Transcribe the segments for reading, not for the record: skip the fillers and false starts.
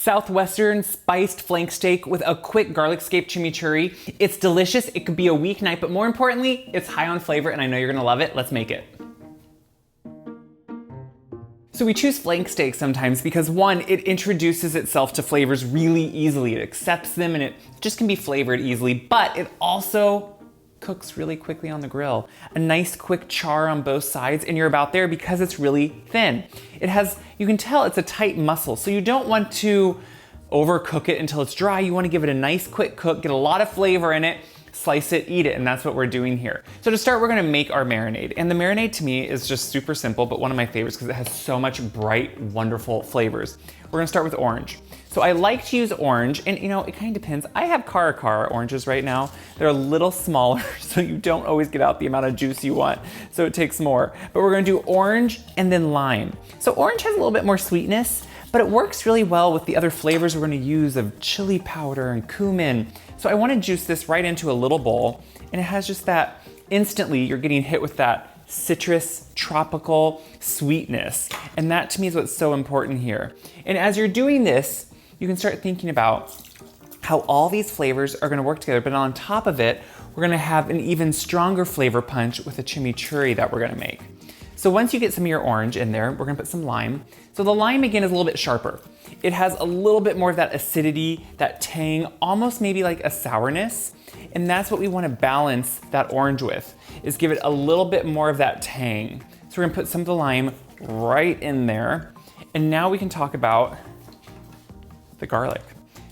Southwestern spiced flank steak with a quick garlic scape chimichurri. It's delicious, it could be a weeknight, but more importantly, it's high on flavor and I know you're gonna love it. Let's make it. So we choose flank steak sometimes because one, it introduces itself to flavors really easily. It accepts them and it just can be flavored easily, but it also cooks really quickly on the grill. A nice quick char on both sides and you're about there because it's really thin. It has, you can tell it's a tight muscle, so you don't want to overcook it until it's dry. You want to give it a nice quick cook, get a lot of flavor in it, slice it, eat it, and that's what we're doing here. So to start, we're gonna make our marinade. And the marinade to me is just super simple, but one of my favorites because it has so much bright, wonderful flavors. We're gonna start with orange. So I like to use orange, and you know, it kind of depends. I have Cara oranges right now. They're a little smaller, so you don't always get out the amount of juice you want, so it takes more. But we're gonna do orange and then lime. So orange has a little bit more sweetness, but it works really well with the other flavors we're gonna use of chili powder and cumin. So I wanna juice this right into a little bowl, and it has just that, instantly you're getting hit with that citrus, tropical sweetness. And that to me is what's so important here. And as you're doing this, you can start thinking about how all these flavors are gonna work together, but on top of it, we're gonna have an even stronger flavor punch with a chimichurri that we're gonna make. So once you get some of your orange in there, we're gonna put some lime. So the lime again is a little bit sharper. It has a little bit more of that acidity, that tang, almost maybe like a sourness. And that's what we wanna balance that orange with, is give it a little bit more of that tang. So we're gonna put some of the lime right in there. And now we can talk about the garlic.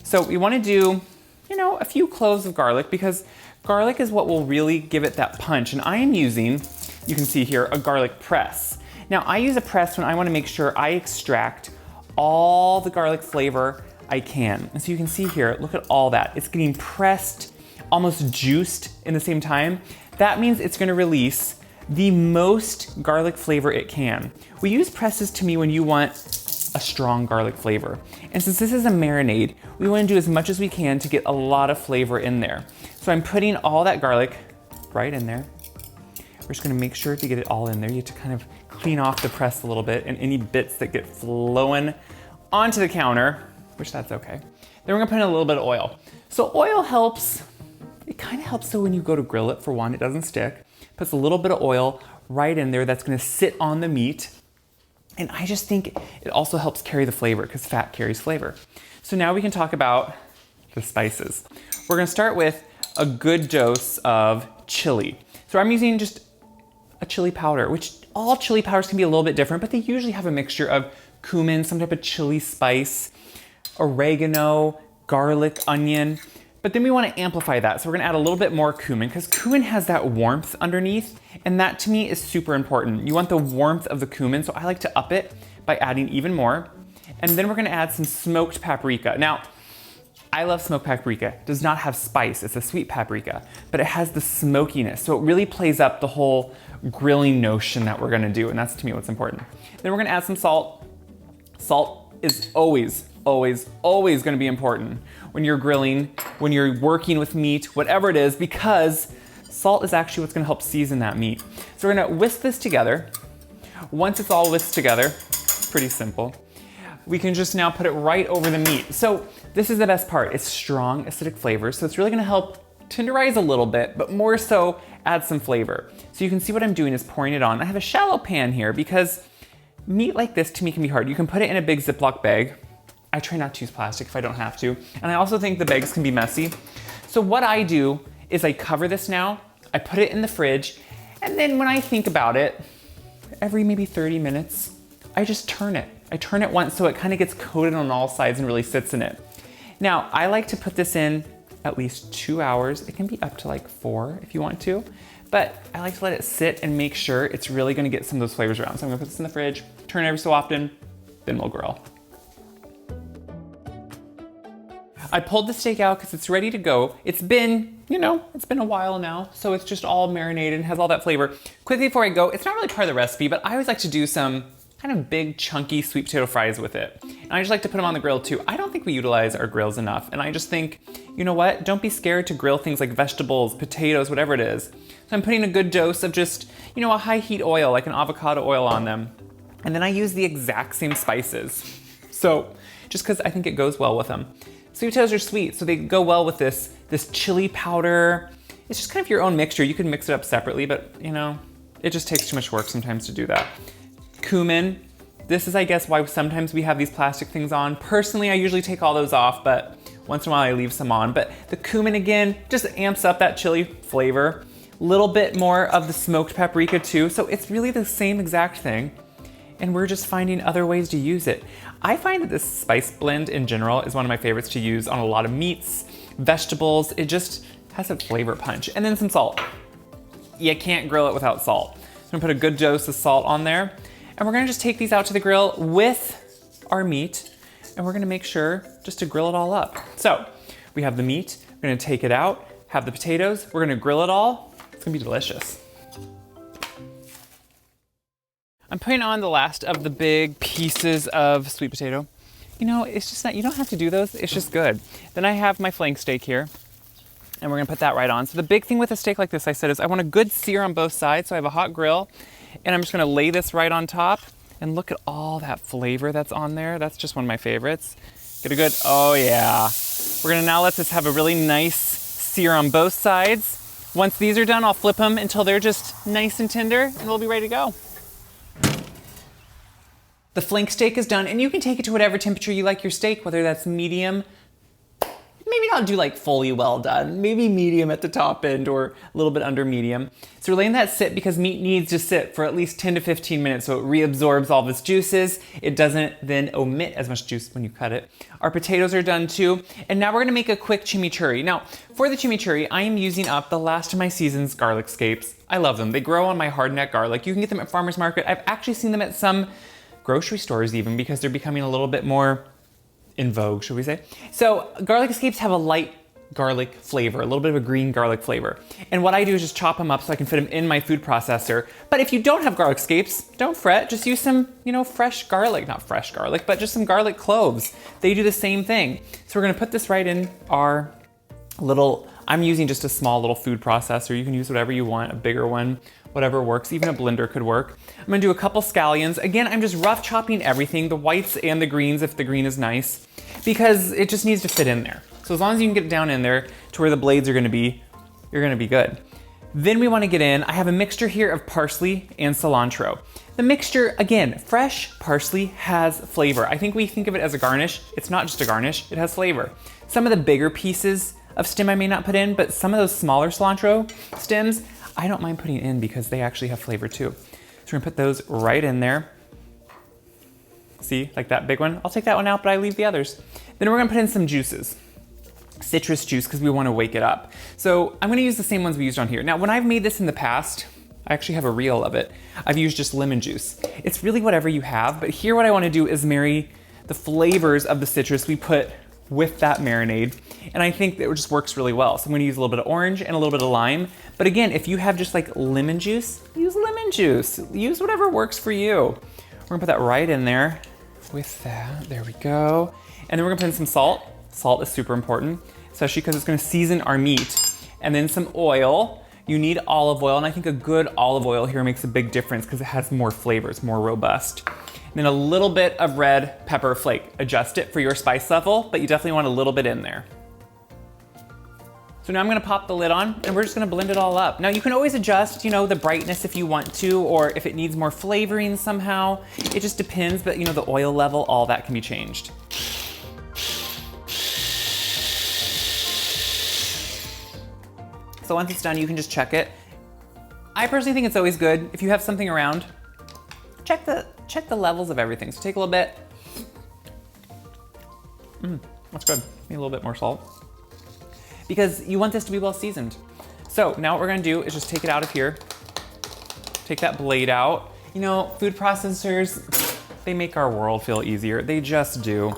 So we wanna do, you know, a few cloves of garlic because garlic is what will really give it that punch. And I am using, you can see here, a garlic press. Now I use a press when I wanna make sure I extract all the garlic flavor I can. And so you can see here, look at all that. It's getting pressed, almost juiced in the same time. That means it's gonna release the most garlic flavor it can. We use presses to me when you want a strong garlic flavor. And since this is a marinade, we wanna do as much as we can to get a lot of flavor in there. So I'm putting all that garlic right in there. We're just gonna make sure to get it all in there. You have to kind of clean off the press a little bit and any bits that get flowing onto the counter, which that's okay. Then we're gonna put in a little bit of oil. So oil helps, it kind of helps so when you go to grill it, for one, it doesn't stick. Puts a little bit of oil right in there that's gonna sit on the meat. And I just think it also helps carry the flavor because fat carries flavor. So now we can talk about the spices. We're gonna start with a good dose of chili. So I'm using just a chili powder, which all chili powders can be a little bit different, but they usually have a mixture of cumin, some type of chili spice, oregano, garlic, onion. But then we want to amplify that. So we're gonna add a little bit more cumin because cumin has that warmth underneath. And that to me is super important. You want the warmth of the cumin. So I like to up it by adding even more. And then we're gonna add some smoked paprika. Now, I love smoked paprika. It does not have spice, it's a sweet paprika, but it has the smokiness. So it really plays up the whole grilling notion that we're gonna do. And that's to me what's important. Then we're gonna add some salt. Salt is always gonna be important when you're grilling, when you're working with meat, whatever it is, because salt is actually what's gonna help season that meat. So we're gonna whisk this together. Once it's all whisked together, it's pretty simple. We can just now put it right over the meat. So this is the best part. It's strong acidic flavors, so it's really gonna help tenderize a little bit, but more so add some flavor. So you can see what I'm doing is pouring it on. I have a shallow pan here because meat like this to me can be hard. You can put it in a big Ziploc bag. I try not to use plastic if I don't have to. And I also think the bags can be messy. So what I do is I cover this now, I put it in the fridge, and then when I think about it, every maybe 30 minutes, I just turn it. I turn it once so it kind of gets coated on all sides and really sits in it. Now, I like to put this in at least 2 hours. It can be up to like 4 if you want to, but I like to let it sit and make sure it's really gonna get some of those flavors around. So I'm gonna put this in the fridge, turn it every so often, then we'll grill. I pulled the steak out because it's ready to go. It's been, you know, it's been a while now, so it's just all marinated and has all that flavor. Quickly before I go, it's not really part of the recipe, but I always like to do some kind of big, chunky sweet potato fries with it. And I just like to put them on the grill too. I don't think we utilize our grills enough. And I just think, you know what? Don't be scared to grill things like vegetables, potatoes, whatever it is. So I'm putting a good dose of just, you know, a high heat oil, like an avocado oil on them. And then I use the exact same spices. So just because I think it goes well with them. Sweet potatoes are sweet, so they go well with this chili powder. It's just kind of your own mixture. You can mix it up separately, but you know, it just takes too much work sometimes to do that. Cumin. This is, I guess, why sometimes we have these plastic things on. Personally, I usually take all those off, but once in a while I leave some on. But the cumin, again, just amps up that chili flavor. A little bit more of the smoked paprika too, so it's really the same exact thing. And we're just finding other ways to use it. I find that this spice blend in general is one of my favorites to use on a lot of meats, vegetables. It just has a flavor punch. And then some salt. You can't grill it without salt. So I'm gonna put a good dose of salt on there. And we're gonna just take these out to the grill with our meat. And we're gonna make sure just to grill it all up. So we have the meat, we're gonna take it out, have the potatoes, we're gonna grill it all. It's gonna be delicious. I'm putting on the last of the big pieces of sweet potato. You know, it's just not, you don't have to do those, it's just good. Then I have my flank steak here, and we're gonna put that right on. So the big thing with a steak like this, I said, is I want a good sear on both sides, so I have a hot grill, and I'm just gonna lay this right on top, and look at all that flavor that's on there. That's just one of my favorites. Get a good, oh yeah. We're gonna now let this have a really nice sear on both sides. Once these are done, I'll flip them until they're just nice and tender, and we'll be ready to go. The flank steak is done, and you can take it to whatever temperature you like your steak, whether that's medium, maybe not do like fully well done, maybe medium at the top end or a little bit under medium. So we're letting that sit because meat needs to sit for at least 10 to 15 minutes so it reabsorbs all of its juices. It doesn't then omit as much juice when you cut it. Our potatoes are done too, and now we're gonna make a quick chimichurri. Now, for the chimichurri, I am using up the last of my season's garlic scapes. I love them. They grow on my hardneck garlic. You can get them at farmer's market. I've actually seen them at some grocery stores even because they're becoming a little bit more in vogue, should we say. So garlic scapes have a light garlic flavor, a little bit of a green garlic flavor. And what I do is just chop them up so I can fit them in my food processor. But if you don't have garlic scapes, don't fret, just use some, you know, fresh garlic, not fresh garlic, but just some garlic cloves. They do the same thing. So we're gonna put this right in our little, I'm using just a small little food processor. You can use whatever you want, a bigger one, whatever works, even a blender could work. I'm gonna do a couple scallions. Again, I'm just rough chopping everything, the whites and the greens if the green is nice, because it just needs to fit in there. So as long as you can get it down in there to where the blades are gonna be, you're gonna be good. Then we wanna get in, I have a mixture here of parsley and cilantro. The mixture, again, fresh parsley has flavor. I think we think of it as a garnish. It's not just a garnish, it has flavor. Some of the bigger pieces of stem I may not put in, but some of those smaller cilantro stems, I don't mind putting in because they actually have flavor too. So we're gonna put those right in there. See, like that big one? I'll take that one out, but I leave the others. Then we're gonna put in some juices. Citrus juice, because we wanna wake it up. So I'm gonna use the same ones we used on here. Now, when I've made this in the past, I actually have a reel of it. I've used just lemon juice. It's really whatever you have, but here what I wanna do is marry the flavors of the citrus we put with that marinade. And I think that it just works really well. So I'm gonna use a little bit of orange and a little bit of lime. But again, if you have just like lemon juice, use lemon juice. Use whatever works for you. We're gonna put that right in there with that. There we go. And then we're gonna put in some salt. Salt is super important, especially because it's gonna season our meat. And then some oil. You need olive oil, and I think a good olive oil here makes a big difference because it has more flavor, it's more robust. And then a little bit of red pepper flake. Adjust it for your spice level, but you definitely want a little bit in there. So now I'm gonna pop the lid on and we're just gonna blend it all up. Now you can always adjust, you know, the brightness if you want to, or if it needs more flavoring somehow. It just depends, but you know, the oil level, all that can be changed. So once it's done, you can just check it. I personally think it's always good if you have something around, check the levels of everything. So take a little bit. That's good. Need a little bit more salt. Because you want this to be well seasoned. So now what we're gonna do is just take it out of here. Take that blade out. You know, food processors, they make our world feel easier. They just do.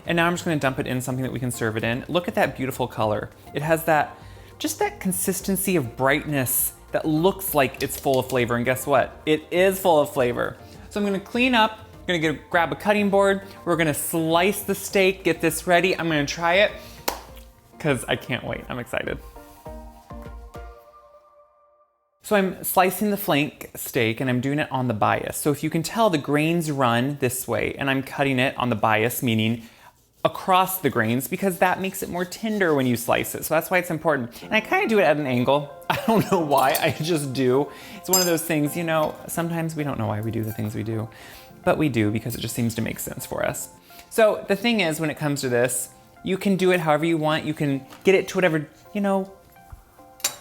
And now I'm just gonna dump it in something that we can serve it in. Look at that beautiful color. It has that, just that consistency of brightness that looks like it's full of flavor. And guess what? It is full of flavor. So I'm gonna clean up, I'm gonna grab a cutting board. We're gonna slice the steak, get this ready. I'm gonna try it because I can't wait, I'm excited. So I'm slicing the flank steak and I'm doing it on the bias. So if you can tell, the grains run this way and I'm cutting it on the bias, meaning across the grains because that makes it more tender when you slice it. So that's why it's important. And I kind of do it at an angle. I don't know why, I just do. It's one of those things, you know, sometimes we don't know why we do the things we do, but we do because it just seems to make sense for us. So the thing is, when it comes to this, you can do it however you want. You can get it to whatever, you know,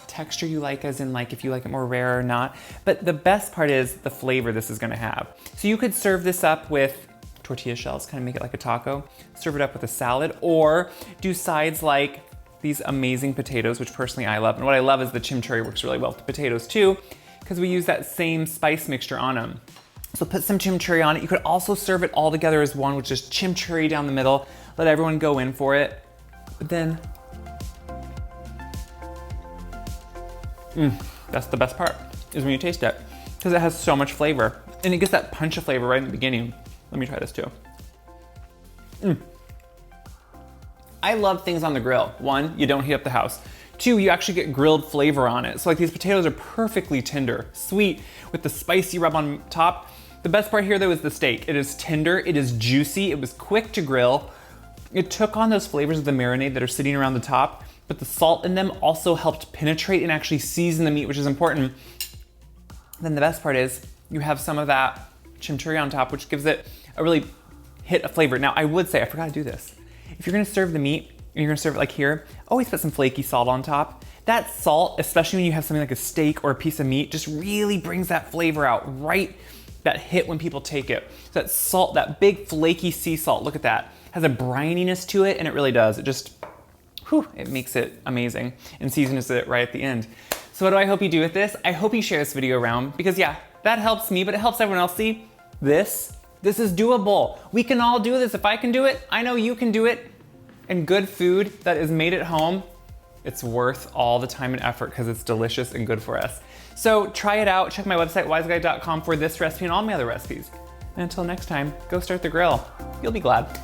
texture you like, as in like if you like it more rare or not. But the best part is the flavor this is gonna have. So you could serve this up with tortilla shells, kind of make it like a taco, serve it up with a salad, or do sides like these amazing potatoes, which personally I love. And what I love is the chimichurri works really well with the potatoes too, because we use that same spice mixture on them. So put some chimichurri on it. You could also serve it all together as one with just chimichurri down the middle. Let everyone go in for it. But then, that's the best part, is when you taste it, because it has so much flavor. And it gets that punch of flavor right in the beginning. Let me try this too. I love things on the grill. One, you don't heat up the house. Two, you actually get grilled flavor on it. So like these potatoes are perfectly tender, sweet, with the spicy rub on top. The best part here though is the steak. It is tender, it is juicy, it was quick to grill. It took on those flavors of the marinade that are sitting around the top, but the salt in them also helped penetrate and actually season the meat, which is important. Then the best part is you have some of that chimichurri on top, which gives it a really hit of flavor. Now I would say, I forgot to do this. If you're gonna serve the meat, and you're gonna serve it like here, always put some flaky salt on top. That salt, especially when you have something like a steak or a piece of meat, just really brings that flavor out, right? That hit when people take it. So that salt, that big flaky sea salt, look at that. Has a brininess to it, and it really does. It just, whew, it makes it amazing and seasons it right at the end. So what do I hope you do with this? I hope you share this video around because yeah, that helps me, but it helps everyone else see this. This is doable. We can all do this. If I can do it, I know you can do it. And good food that is made at home, it's worth all the time and effort because it's delicious and good for us. So try it out. Check my website, wiseguy.com, for this recipe and all my other recipes. And until next time, go start the grill. You'll be glad.